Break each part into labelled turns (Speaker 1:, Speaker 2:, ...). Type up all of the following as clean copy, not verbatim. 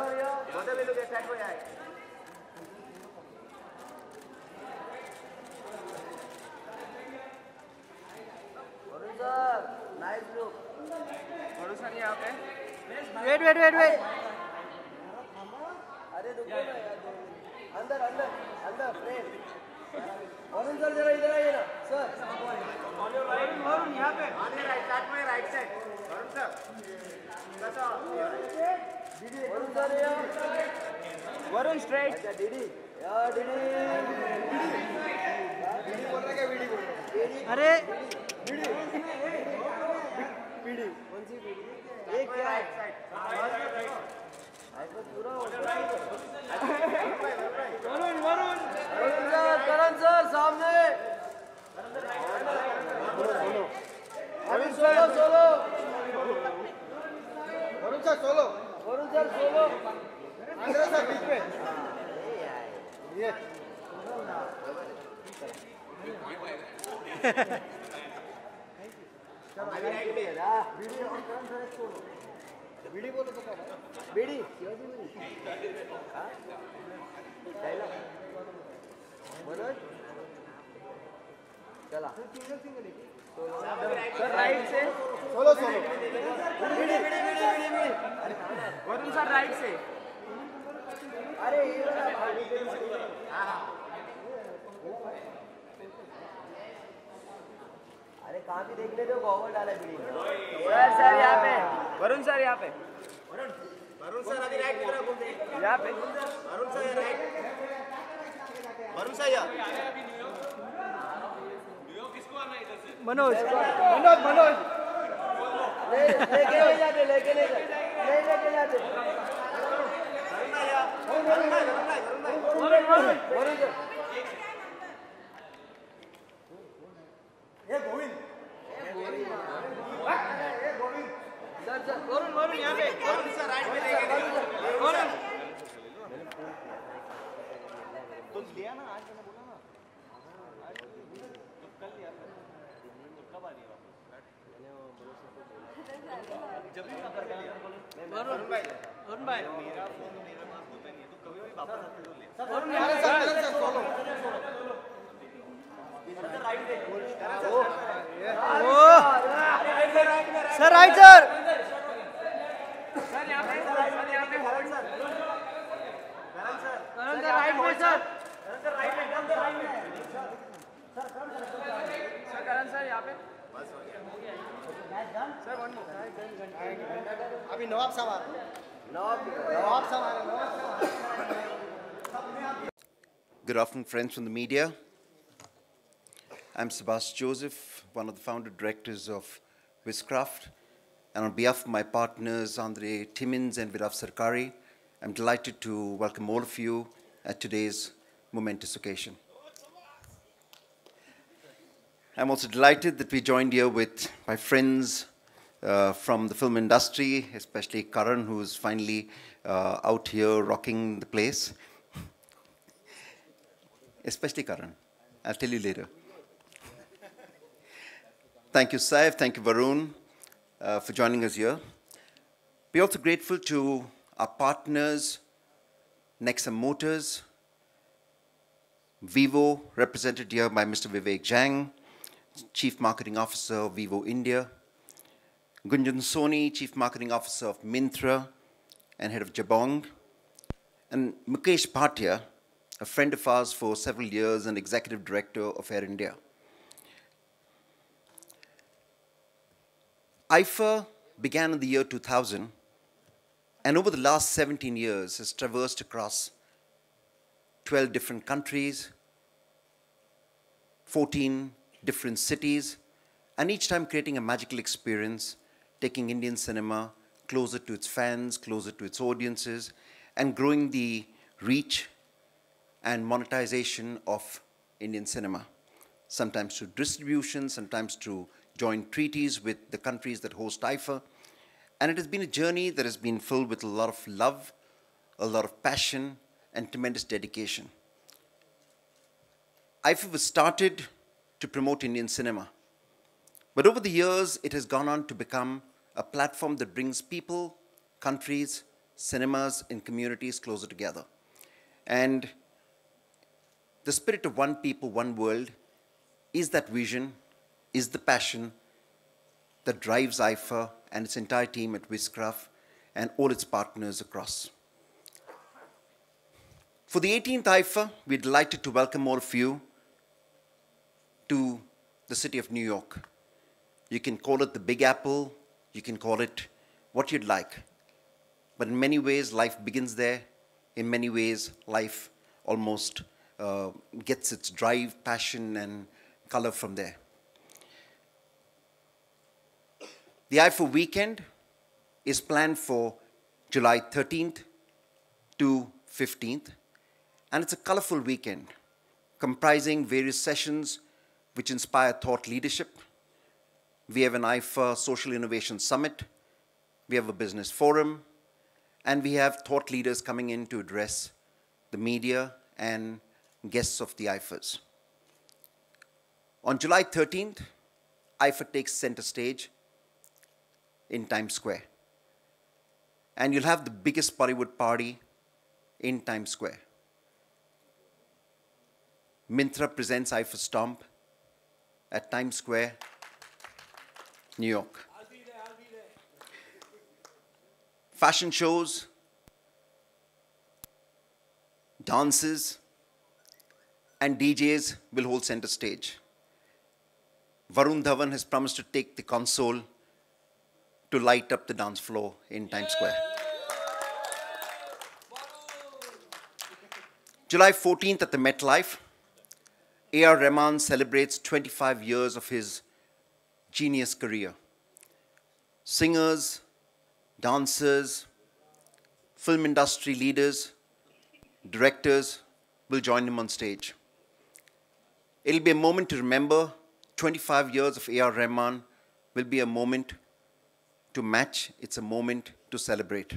Speaker 1: बोलते भी लोग सेट हो जाए Varun sir nice look Varun sir यहाँ पे
Speaker 2: वेट
Speaker 1: अरे रुको ना यार अंदर अंदर अंदर फ्रेम वरुण सर जरा इधर आइए ना सर वरुण यहाँ पे on your right start my right side Varun sir कैसा वरुण सर यहाँ वरुण स्ट्रेट अच्छा डीडी यार डीडी बोल रहा क्या वीडी बोल रहा
Speaker 2: अरे
Speaker 1: वीडी कौन सी वीडी ये क्या है आईफा पूरा वरुण सर करण सर सामने अभी solo solo Varun sir solo अंदर सर बीच में ये बीड़ी बोलो तो बीड़ी मनोज चला सर राइट से सोलो वरुण सर राइट से अरे अरे कहाँ भी देख लेते हो गॉगल डाला बीड़ी सर यहाँ पे वरुण सर यहाँ पे वरुण सर अभी राइट की तरफ बोलते हैं यहाँ पे Varun sir right Varun sir यहाँ
Speaker 2: मनोज
Speaker 1: लेके नहीं जाते लेके नहीं जाते वरुण सर ये गोविंद सर वरुण यहाँ पे वरुण सर राइट में लेके वरुण तुम लिया ना आज मैंने बोला ना कल लिया कब आ रही है जब भी कर लिया वरुण भाई मेरा फोन मेरे पास होता नहीं है तो कभी भी वापस आते तो ले Varun sir solo
Speaker 2: sir right sir
Speaker 1: यहाँ पे करण सर राइट में सर राइट में एकदम राइट में सर करण सर यहाँ पे सर वन मोर अभी नवाब साहब
Speaker 3: Good afternoon, friends from the media. I'm Sebastian Joseph, one of the founder directors of Wizcraft. And on behalf of my partners, Andre Timmins and Virav Sarkari, I'm delighted to welcome all of you at today's momentous occasion. I'm also delighted that we joined here with my friends from the film industry, especially Karan, who's finally out here rocking the place. Especially Karan. I'll tell you later. Thank you, Saif. Thank you, Varun, for joining us here. We're also grateful to our partners, Nexa Motors, Vivo, represented here by Mr. Vivek Jang, Chief Marketing Officer of Vivo India, Gunjan Soni, Chief Marketing Officer of Myntra and Head of Jabong, and Mukesh Bhatia, a friend of ours for several years and Executive Director of Air India. IIFA began in the year 2000 and over the last 17 years has traversed across 12 different countries, 14 different cities, and each time creating a magical experience, taking Indian cinema closer to its fans, closer to its audiences, and growing the reach and monetization of Indian cinema, sometimes through distribution, sometimes through joint treaties with the countries that host IIFA. And it has been a journey that has been filled with a lot of love, a lot of passion, and tremendous dedication. IIFA was started to promote Indian cinema. But over the years, it has gone on to become a platform that brings people, countries, cinemas in communities closer together. And the spirit of one people, one world is that vision, is the passion that drives IIFA and its entire team at Wizcraft and all its partners across. For the 18th IIFA, we're delighted to welcome all of you to the city of New York. You can call it the Big Apple, you can call it what you'd like. But in many ways, life begins there. In many ways, life almost gets its drive, passion, and color from there. The IIFA weekend is planned for July 13th to 15th, and it's a colorful weekend comprising various sessions which inspire thought leadership. We have an IIFA Social Innovation Summit, we have a business forum, and we have thought leaders coming in to address the media and guests of the IIFAs. On July 13th, IIFA takes center stage in Times Square. And you'll have the biggest Bollywood party in Times Square. Mintra presents IIFA Stomp at Times Square, New York.
Speaker 2: I'll be there.
Speaker 3: Fashion shows, dances, and DJs will hold center stage. Varun Dhawan has promised to take the console to light up the dance floor in Times Square. July 14th at the MetLife, A.R. Rahman celebrates 25 years of his genius career. Singers, dancers, film industry leaders, directors will join him on stage. It'll be a moment to remember. 25 years of A.R. Rahman will be a moment to match. It's a moment to celebrate.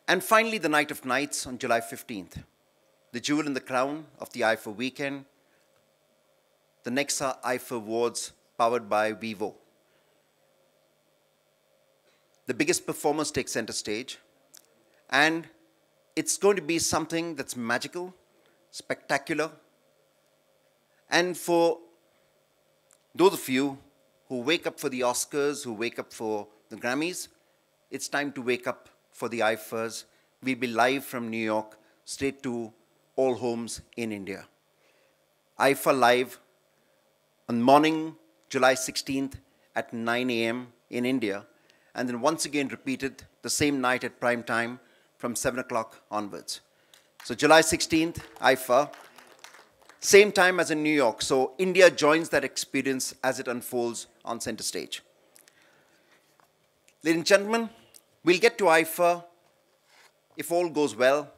Speaker 3: And finally, the night of nights on July 15th, the jewel in the crown of the IIFA weekend, the Nexa IIFA Awards powered by Vivo. The biggest performers take center stage, and it's going to be something that's magical, spectacular, and for those of you who wake up for the Oscars, who wake up for the Grammys, it's time to wake up for the IIFAs. We'll be live from New York, straight to all homes in India. IIFA Live on morning July 16th at 9 a.m. in India, and then once again repeated the same night at prime time from 7 o'clock onwards. So July 16th, IIFA, same time as in New York. So India joins that experience as it unfolds on center stage. Ladies and gentlemen, we'll get to IIFA if all goes well,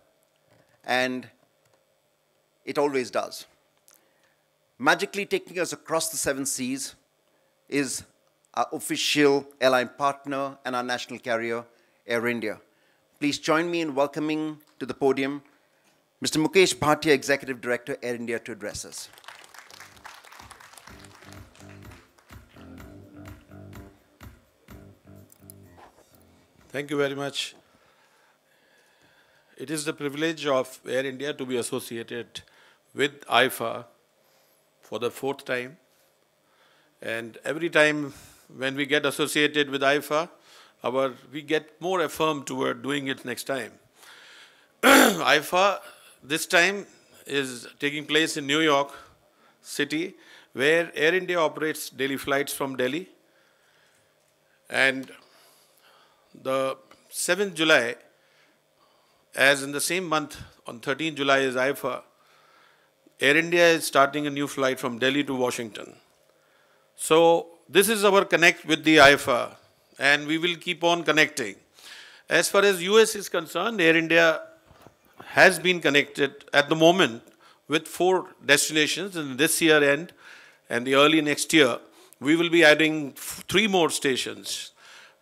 Speaker 3: and it always does. Magically taking us across the 7 seas is our official airline partner and our national carrier, Air India. Please join me in welcoming to the podium Mr. Mukesh Bhatia, Executive Director, Air India, to address us.
Speaker 4: Thank you very much. It is the privilege of Air India to be associated with IIFA for the 4th time. And every time when we get associated with IIFA, we get more affirmed toward doing it next time. IIFA this time is taking place in New York City, where Air India operates daily flights from Delhi. And the 7th July, as in the same month, on 13th July is IIFA, Air India is starting a new flight from Delhi to Washington. So this is our connect with the IIFA, and we will keep on connecting. As far as US is concerned, Air India has been connected at the moment with 4 destinations in this year end, and the early next year, we will be adding 3 more stations.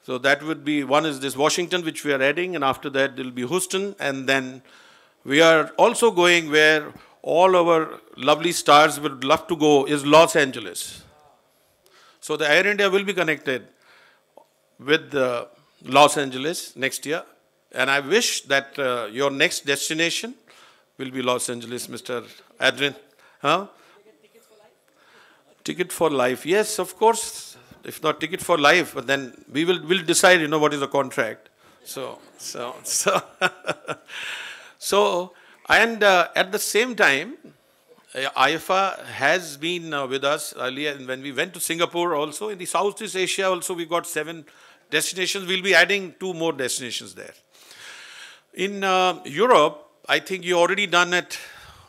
Speaker 4: So that would be, one is this Washington, which we are adding, and after that there will be Houston, and then we are also going where all our lovely stars would love to go is Los Angeles. So the Air India will be connected with Los Angeles next year, And I wish that your next destination will be Los Angeles, Mr. Adrian. Huh? Ticket for life. Yes, of course. If not ticket for life, but then we'll decide, you know, what is the contract. So, and at the same time, IIFA has been with us earlier. And when we went to Singapore also, in the Southeast Asia also, we got 7 destinations. We'll be adding 2 more destinations there. In Europe, I think you already done at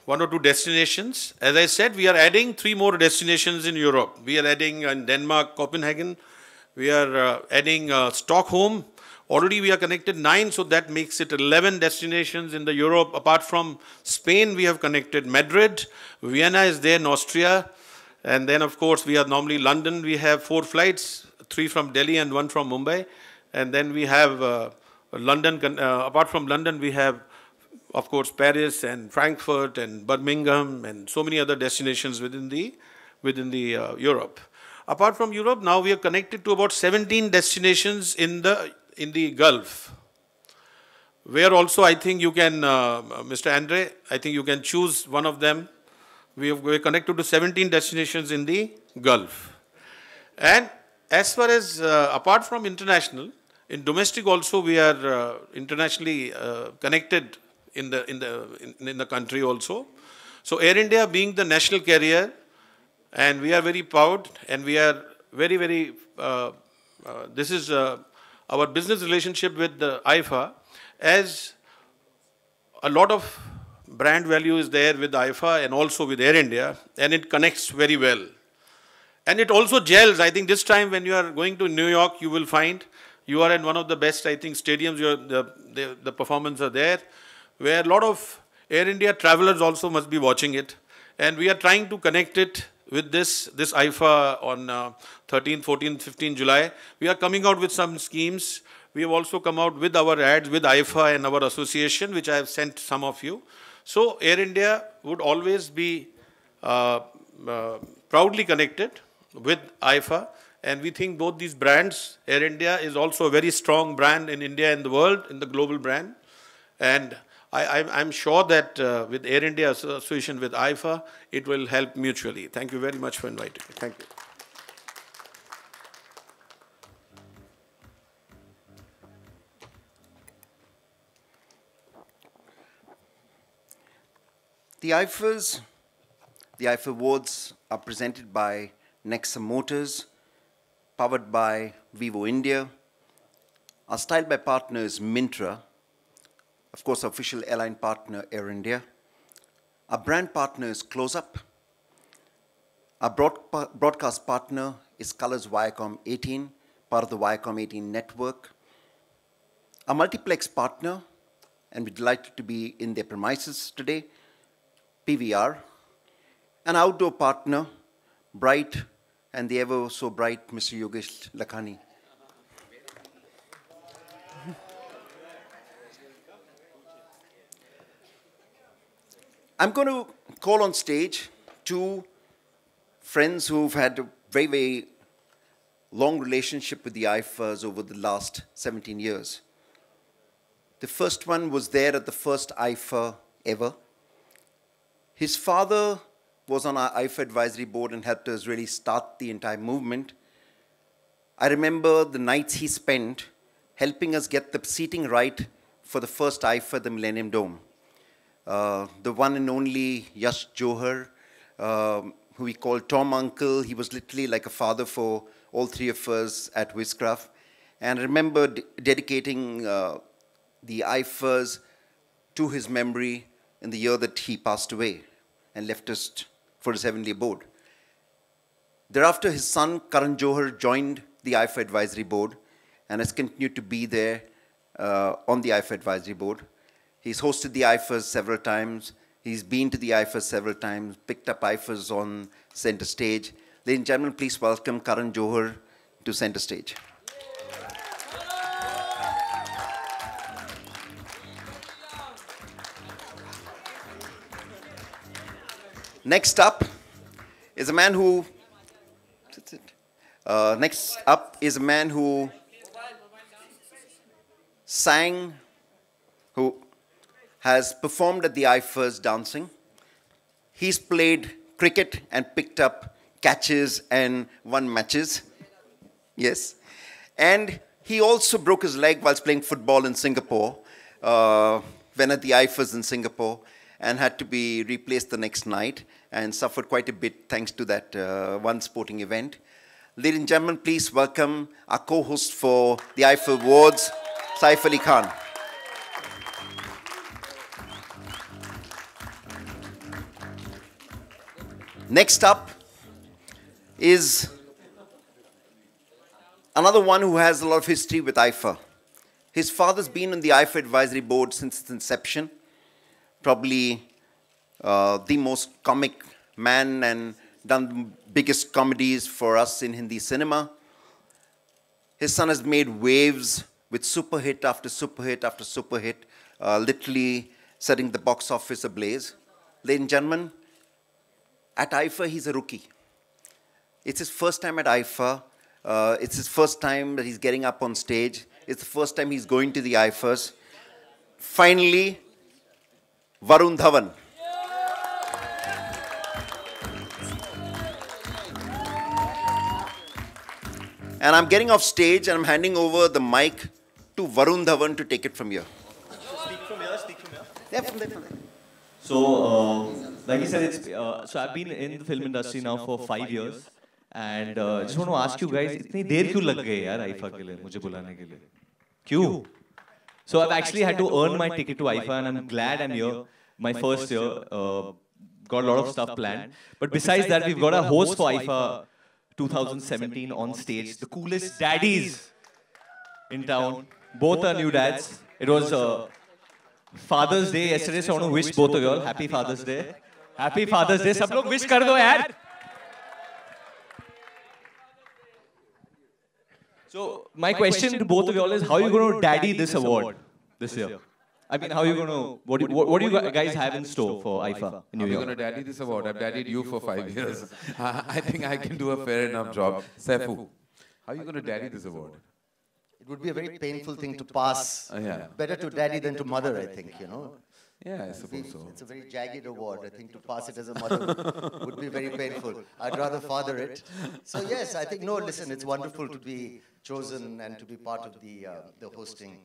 Speaker 4: 1 or 2 destinations. As I said, we are adding 3 more destinations in Europe. We are adding in Denmark, Copenhagen. We are adding Stockholm. Already we are connected 9, so that makes it 11 destinations in the Europe. Apart from Spain, we have connected Madrid. Vienna is there in Austria. And then, of course, we are normally London. We have 4 flights, 3 from Delhi and 1 from Mumbai. And then we have London. Apart from London, we have, of course, Paris and Frankfurt and Birmingham and so many other destinations within the Europe. Apart from Europe, now we are connected to about 17 destinations in the Gulf, where also I think you can, Mr. Andre, I think you can choose one of them. We're connected to 17 destinations in the Gulf. And as far as, apart from international, in domestic also we are internationally connected in the country also. So Air India being the national carrier, and we are very proud, and we are very, this is our business relationship with the IIFA, as a lot of brand value is there with IIFA and also with Air India, and it connects very well. And it also gels. I think this time when you are going to New York, you will find you are in one of the best, I think, stadiums. The performance are there, where a lot of Air India travelers also must be watching it. And we are trying to connect it with this IIFA on 13, 14, 15 July. We are coming out with some schemes. We have also come out with our ads with IIFA and our association, which I have sent some of you. So Air India would always be proudly connected with IIFA. And we think both these brands, Air India is also a very strong brand in India and the world, in the global brand. And I'm sure that with Air India association with IIFA, it will help mutually. Thank you very much for inviting me. Thank you.
Speaker 3: The IIFA Awards are presented by Nexa Motors, powered by Vivo India. Our style by partner is Mintra. Of course, our official airline partner, Air India. Our brand partner is Close Up. Our broadcast partner is Colors Viacom 18, part of the Viacom 18 network. Our multiplex partner, and we're delighted to be in their premises today, PVR. An outdoor partner, Bright, and the ever so bright Mr. Yogesh Lakhani. I'm going to call on stage 2 friends who've had a very long relationship with the IIFAs over the last 17 years. The first one was there at the first IIFA ever. His father was on our IIFA advisory board and helped us really start the entire movement. I remember the nights he spent helping us get the seating right for the first IIFA, the Millennium Dome. The one and only Yash Johar, who we called Tom Uncle. He was literally like a father for all 3 of us at Wizcraft. And I remember dedicating the IIFAs to his memory in the year that he passed away and left us for his heavenly abode. Thereafter, his son, Karan Johar, joined the IIFA advisory board and has continued to be there on the IIFA advisory board. He's hosted the IIFAs several times. He's been to the IIFAs several times, picked up IIFAs on center stage. Ladies and gentlemen, please welcome Karan Johar to center stage. Next up is a man who sang who has performed at the IIFA's dancing. He's played cricket and picked up catches and won matches. Yes. And he also broke his leg whilst playing football in Singapore, when at the IIFA's in Singapore, and had to be replaced the next night and suffered quite a bit thanks to that one sporting event. Ladies and gentlemen, please welcome our co-host for the IIFA Awards, Saif Ali Khan. Next up is another one who has a lot of history with IIFA. His father's been on the IIFA advisory board since its inception, probably the most comic man and done the biggest comedies for us in Hindi cinema. His son has made waves with super hit after super hit after super hit, literally setting the box office ablaze. Ladies and gentlemen, at IIFA, he's a rookie. It's his first time at IIFA. It's his first time that he's getting up on stage. It's the first time he's going to the IIFAs. Finally, Varun Dhawan. And I'm getting off stage and I'm handing over the mic to Varun Dhawan to take it from here.
Speaker 2: Speak from here, speak from here.
Speaker 3: Yeah, from there, from there.
Speaker 5: So, like he said, it's, so I've been in the film industry now for 5 years, and just want to ask you guys, इतनी देर क्यों लग गई यार IIFA के लिए, मुझे बुलाने के लिए? क्यों? So I've actually had to earn my ticket to IIFA, and I'm glad I'm here. My first year, got a lot of stuff planned. But besides that, we've got a host for IIFA 2017 on stage, the coolest daddies in town. Both are new dads. It was Father's Day yesterday, so I want to wish both of you all Happy Father's Day. Happy Father's Day. सब लोग wish कर दो यार. So my question to both of you all is, how are you going to daddy this award this year? I mean, how are you going to, what do you guys have in store for IIFA in New York?
Speaker 6: How are you going to daddy this award? I've daddied you for 5 years. I think I can do a fair enough job. Saifu, how are you going to daddy this award?
Speaker 1: It would be a very painful thing to pass.
Speaker 6: Yeah.
Speaker 1: Better to daddy than to mother, I think, you know.
Speaker 6: Yeah, I suppose so.
Speaker 1: It's a very jagged award. I think to pass it as a mother would be very painful. I'd rather father it. So yes, I think, no, listen, it's wonderful to be chosen and to be part of the hosting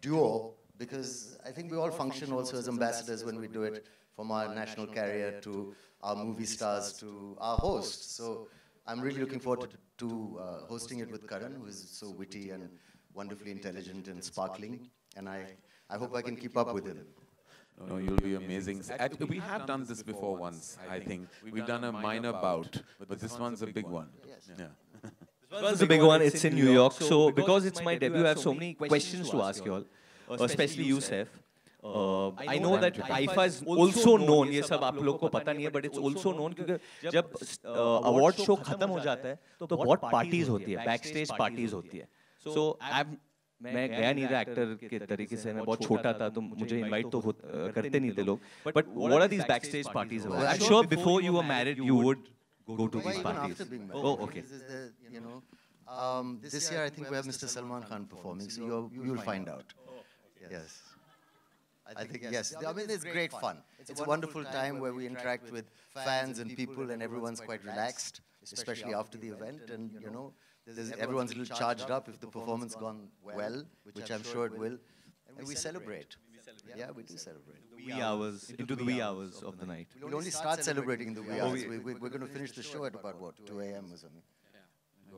Speaker 1: duo, because I think we all function also as ambassadors when we do it, from our national carrier to our movie stars to our hosts. So I'm really looking forward to hosting it with Karan, who is so witty and wonderfully intelligent and sparkling. And I hope I can keep up with him.
Speaker 6: No, you'll be amazing. We have done this before once, I think. We've done a minor bout, but this one's a big one.
Speaker 1: Yes.
Speaker 6: Yeah.
Speaker 5: This one's a big one. It's in New York. So because it's my debut, I have so many questions to ask you all, especially you, Saif. I know that IIFA is also known, ये सब आप लोग को पता नहीं है, but it's also known क्योंकि जब award show खत्म हो जाता है तो बहुत parties होती है, backstage parties होती है. So मैं गया नहीं था एक्टर के तरीके से, मैं बहुत छोटा था तो मुझे इनवाइट तो करते नहीं थे लोग. But what are these backstage parties about? I'm sure before you were married you would go to these parties. Oh, okay.
Speaker 1: This year I think we have Mr. Salman Khan performing, so you'll find out. Yes. I think, yes. I mean, it's great fun. It's a wonderful time where we interact with fans and people, and everyone's quite relaxed, especially after the event. And, you know, everyone's a little charged up if the performance gone well, which I'm sure it will. And we celebrate. Yeah, we do celebrate.
Speaker 5: Wee hours, into the wee hours of the night.
Speaker 1: We'll only start celebrating in the wee hours. We're going to finish the show at about, what, 2 a.m. or something?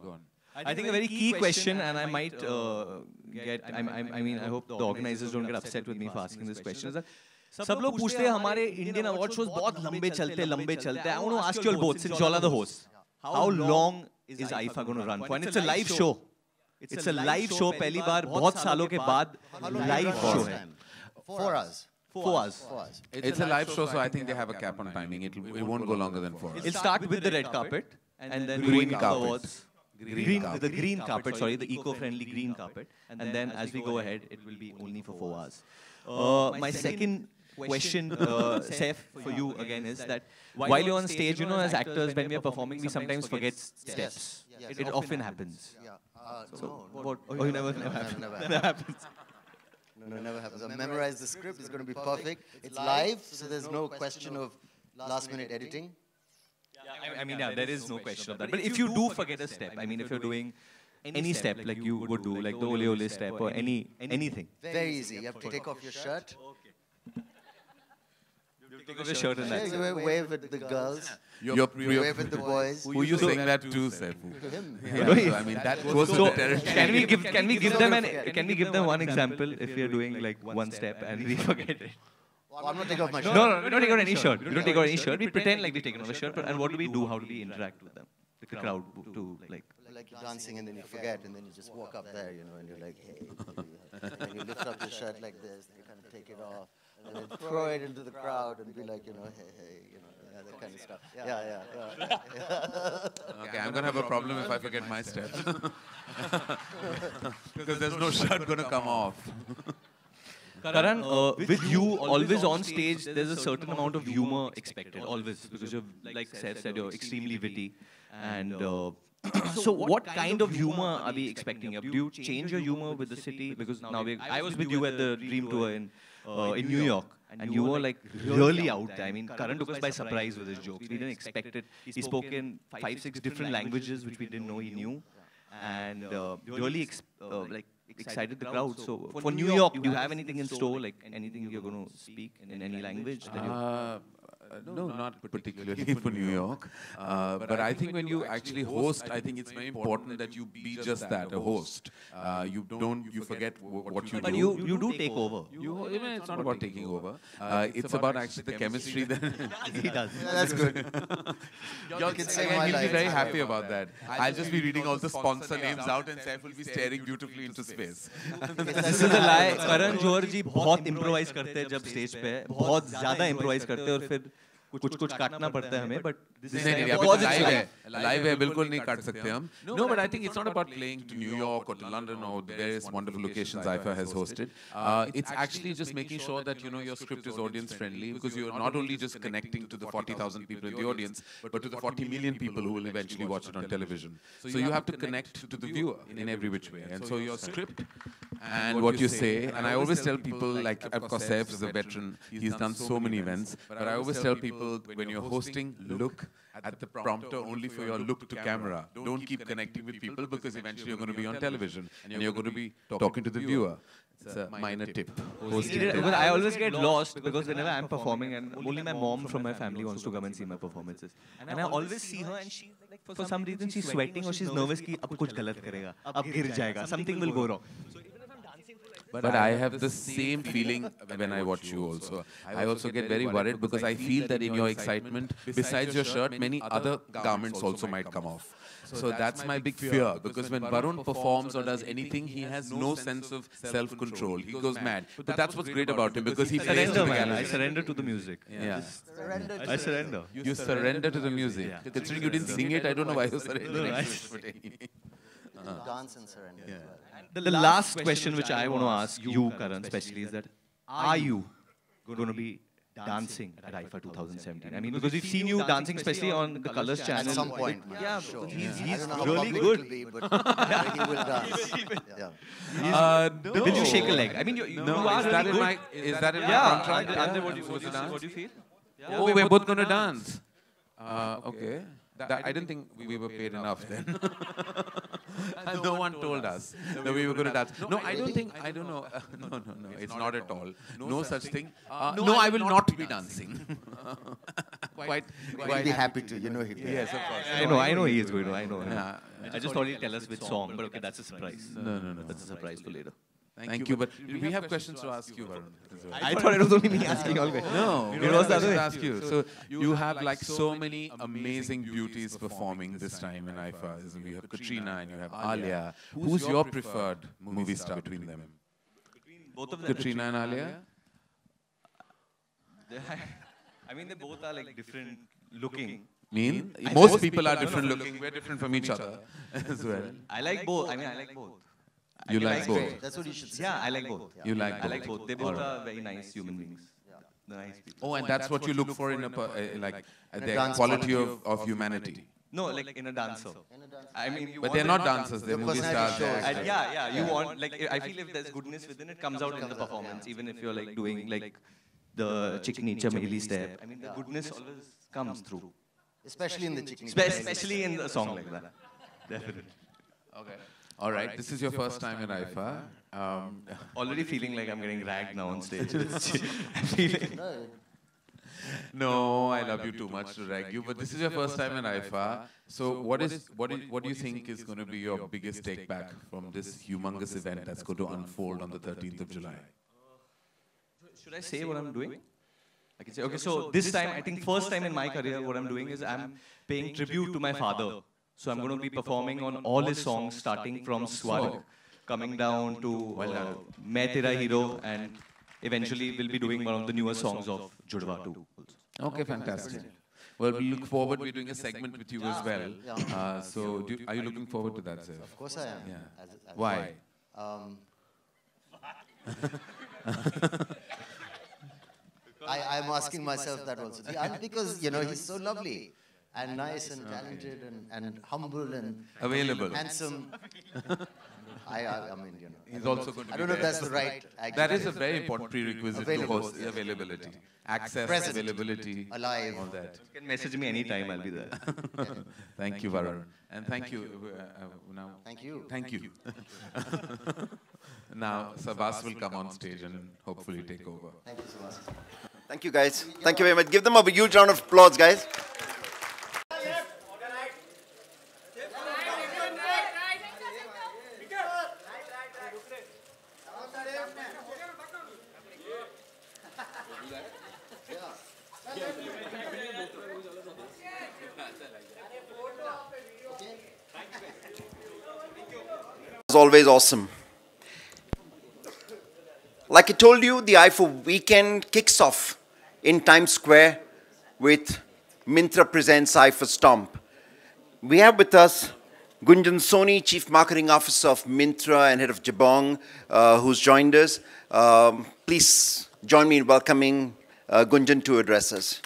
Speaker 6: Go on.
Speaker 5: I think a very key question, and I might get, I mean, I hope the organizers don't get upset with me for asking this question, is that सब लोग पूछते हैं हमारे Indian award shows बहुत लंबे चलते हैं. I want to ask you all both, since you all are the hosts, how long is IIFA going to run for? And it's a live show. It's a live show. पहली बार बहुत सालों के बाद live show है.
Speaker 1: 4 hours.
Speaker 5: 4 hours.
Speaker 6: It's a live show, so I think they have a cap on timing. It won't go longer than 4 hours.
Speaker 5: It'll start with the red carpet, and then
Speaker 6: Green
Speaker 5: the
Speaker 6: carpet.
Speaker 5: awards. The green carpet, sorry, the eco-friendly green carpet. And then as we go ahead, it will be only for 4 hours. My second question, Saif, for you again is that while you're on stage, you know, as actors, when we are performing, we sometimes forget steps. It often happens.
Speaker 1: Yeah.
Speaker 5: So, what? Oh, you never happens.
Speaker 1: Never
Speaker 5: Never happens.
Speaker 7: No, never happens. I've memorized the script. It's going to be perfect. It's live, so there's no question of last-minute editing.
Speaker 5: I mean, yeah, there is no question of that. But if you do forget a step, I mean, if you're doing any step like you would do, like the ole ole step or anything.
Speaker 7: Very easy. You have to take off your shirt.
Speaker 5: Take off your shirt and that's
Speaker 7: You wave at the girls.
Speaker 6: You
Speaker 7: Wave at the boys.
Speaker 6: Who you saying that to, Saif?
Speaker 7: Him.
Speaker 6: Yeah, so, I mean, that goes to the territory.
Speaker 5: can we give them one example if we are doing like one step and we forget it?
Speaker 7: I'm not taking off my shirt.
Speaker 5: No, we don't take out any shirt. We don't take out any shirt. We pretend like we've taken off a shirt. And what do we do? How do we interact with them? The crowd to like.
Speaker 7: Like you're dancing and then you forget and then you just walk up there, you know, and you're like, hey. And then you lift up your shirt like this, and you kind of take it off, and then throw it into the crowd and be like, you know, hey, you know, yeah, that kind of stuff. Yeah.
Speaker 6: Okay, I'm going to have a problem if I forget my steps. Because there's no shirt going to come off.
Speaker 5: Karan, with you always on stage, there's a certain amount of humor expected, always, because you've, like Saif said, you're extremely witty. And so what kind of humor are we expecting? Do you change your humor with the city? Because now I was with you at the Dream Tour in New York, and you were like really out there. I mean, Karan took us by surprise with his jokes. We didn't expect it. He spoke in 5-6 different languages, which we didn't know he knew, and really like excited the crowd. So for New York, do you have anything in store, like anything you're going to speak in any language?
Speaker 6: No, not particularly for New York. But I think when you actually host, I think it's very important that you be just that, a host. You forget what you do.
Speaker 5: But you do take over.
Speaker 6: It's not about taking over. It's about actually the chemistry that
Speaker 5: He does.
Speaker 7: Yeah, that's good.
Speaker 6: Y'all
Speaker 7: can say
Speaker 6: and
Speaker 7: my
Speaker 6: he'll be
Speaker 7: lines.
Speaker 6: very happy about that. I'll just be reading all the sponsor names out and Saif will be staring beautifully into space.
Speaker 5: This is a lie. Karan Johar ji बहुत improvise करते हैं जब stage पे है, बहुत ज़्यादा improvise करते हैं और फिर कुछ काटना पड़ता है हमें, but
Speaker 6: live है बिल्कुल नहीं काट सकते हम. No, but I think it's not about playing to New York or to London or various wonderful locations IIFA has hosted. It's actually just making sure that your script is audience friendly, because you're not only just connecting to the 40,000 people in the audience, but to the 40 million people who will eventually watch it on television. So you have to connect to the viewer in every which way. And so your script and what you say, and I always tell people, like, of course Saif is a veteran, he's done so many events, but I always tell people, when you're hosting, look at the prompter only for your look to camera. Don't keep connecting with people, because eventually you're going to be on television and you're going to be talking to the viewer. It's a minor tip.
Speaker 5: Because I always get lost, because whenever I'm performing, and only my mom from my family wants to come and see my performances, and I always see her, and she, like, for some reason she's sweating or she's nervous कि अब कुछ गलत करेगा, अब गिर जाएगा, something will go wrong.
Speaker 6: But I have the same feeling when I watch you also. I also get very worried, because I feel that in your excitement, besides your shirt, many other garments also might come off. So that's my big fear, because when Varun performs or does anything, he has no sense of self-control. He goes mad. But that's what's great about him, because he plays to the gallery.
Speaker 5: I surrender to the music.
Speaker 6: Yeah.
Speaker 5: I surrender.
Speaker 6: You surrender to the music. Considering you didn't sing it, I don't know why you surrendered.
Speaker 7: Dance and surrender as well.
Speaker 5: The last question which I want to ask you, Karan, especially, is that are you going to be dancing at IIFA 2017? I mean, because we've seen you dancing, especially on the Colors channel.
Speaker 7: At some point,
Speaker 5: yeah,
Speaker 7: sure.
Speaker 5: he's
Speaker 7: I don't know how
Speaker 5: really
Speaker 7: public
Speaker 5: good.
Speaker 7: it will be, but he will dance. Yeah.
Speaker 5: Will you shake a leg? I mean, you are really good.
Speaker 6: Is that in my
Speaker 5: Yeah,
Speaker 6: contract?
Speaker 5: Andre, what do you feel?
Speaker 6: Oh, we're both going to dance. Okay. I didn't think we were paid enough then. And no one told us that we were going to dance. No, I don't know. No, it's not at all. No such thing. No, I will not be dancing.
Speaker 7: He'll be happy to, he'll be.
Speaker 6: Yes, of course.
Speaker 5: I know he is going to. I know.
Speaker 6: Yeah.
Speaker 5: I just thought he'd tell us which song, but okay, that's a surprise.
Speaker 6: No.
Speaker 5: That's a surprise for later.
Speaker 6: Thank you, but we have questions to ask you, Varun.
Speaker 5: I thought it was only me asking all questions.
Speaker 6: No,
Speaker 5: it was the other way.
Speaker 6: Ask you. So you have like so many amazing beauties performing this time in IIFA. You have Katrina and you have Alia. Who's your preferred movie star between them?
Speaker 5: Both of them.
Speaker 6: Katrina and Alia?
Speaker 5: I mean, they both are like different looking.
Speaker 6: Most people are different looking. We're different from each other as well.
Speaker 5: I like both. I mean, I like both.
Speaker 6: You like both?
Speaker 7: That's what you should say.
Speaker 5: Yeah, I like both.
Speaker 6: You like both?
Speaker 5: I like both. They both are very nice human beings. Nice people.
Speaker 6: Oh, and that's what you look for in a the quality of humanity.
Speaker 5: No, like in a dancer. I mean, you
Speaker 6: But
Speaker 5: want
Speaker 6: they're not
Speaker 5: it-
Speaker 6: dancers, they're movie
Speaker 7: personality
Speaker 6: stars. they're
Speaker 7: shows.
Speaker 6: actors.
Speaker 5: yeah, you want, like, I feel if there's goodness within it, comes out in the performance, even if you're like doing like the Chikni Chameli step. I mean, the goodness always comes through.
Speaker 7: Especially in the chicken.
Speaker 5: Especially in a song like that. Definitely.
Speaker 6: Okay. All right, this is your first time in IIFA.
Speaker 5: Already feeling like I'm getting ragged now on stage. I'm feeling.
Speaker 6: No, I love you too much to rag you, but this is your first time in IIFA. So what do you think is going to be your biggest take back from this humongous event that's going to unfold on the 13th of July?
Speaker 5: Should I say what I'm doing? I can say, okay, so this time, I think first time in my career, what I'm doing is I'm paying tribute to my father. So I'm going to be performing on all his songs, starting from Swarg, coming down to Main Tera Hero, and eventually we'll be doing one of the newer songs of Judwa too.
Speaker 6: Okay, fantastic. Well, we look forward to doing a segment with you as well. So are you looking forward to that, Saif?
Speaker 7: Of course I am.
Speaker 6: Yeah. Why?
Speaker 7: I'm asking myself that also. And because, you know, he's so lovely and nice and talented and humble and
Speaker 6: Available.
Speaker 7: handsome. I mean, you know.
Speaker 6: He's also going to be
Speaker 7: I don't know if
Speaker 6: there.
Speaker 7: that's the right
Speaker 6: That is a very important prerequisite to host availability. Access,
Speaker 7: Present.
Speaker 6: availability,
Speaker 7: Alive.
Speaker 6: all that.
Speaker 5: You can message me anytime, I'll be there.
Speaker 6: Thank you, Varun. And thank you. Now,
Speaker 7: Thank you.
Speaker 6: Thank you. Now, Sabas will come on stage and hopefully take over.
Speaker 7: Thank you so much.
Speaker 3: Thank you, guys. Thank you very much. Give them a huge round of applause, guys. It was always awesome. Like I told you, the IIFA weekend kicks off in Times Square with Myntra Presents IIFA Stomp. We have with us Gunjan Soni, Chief Marketing Officer of Myntra and Head of Jabong, who's joined us. Please join me in welcoming Gunjan to address us.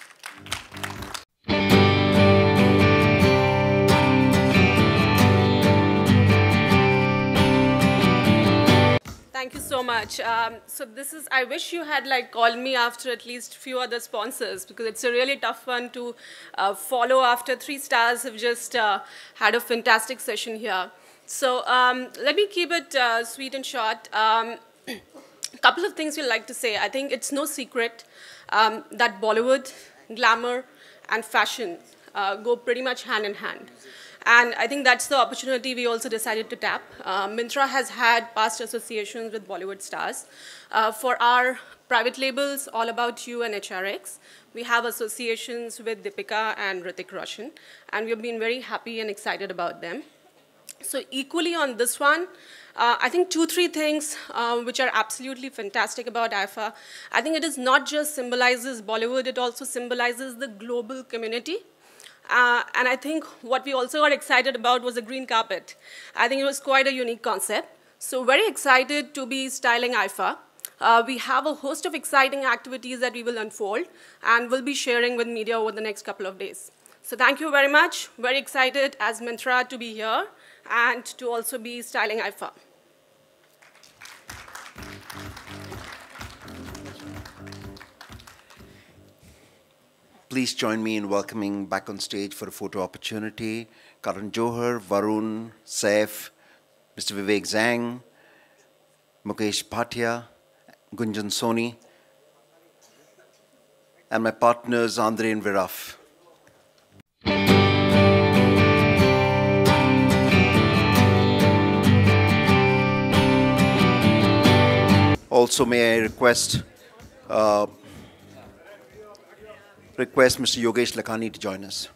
Speaker 8: Thank you so much. So this is, I wish you had like called me after at least few other sponsors, because it's a really tough one to follow after 3 stars have just had a fantastic session here. So let me keep it sweet and short. A couple of things we'd like to say. I think it's no secret that Bollywood, glamour, and fashion go pretty much hand in hand. And I think that's the opportunity we also decided to tap. Myntra has had past associations with Bollywood stars. For our private labels, All About You and HRX, we have associations with Deepika and Hrithik Roshan, and we've been very happy and excited about them. So equally on this one, I think 2-3 things which are absolutely fantastic about IIFA. I think it is not just symbolizes Bollywood, it also symbolizes the global community. And I think what we also got excited about was the green carpet. I think it was quite a unique concept. So very excited to be styling IIFA. We have a host of exciting activities that we will unfold and will be sharing with media over the next couple of days. So thank you very much. Very excited as Myntra to be here and to also be styling IIFA.
Speaker 3: Please join me in welcoming back on stage for a photo opportunity Karan Johar, Varun, Saif, Mr. Vivek Zhang, Mukesh Bhatia, Gunjan Soni, and my partners Andre and Viraf. Also, may I request Mr. Yogesh Lakhani to join us.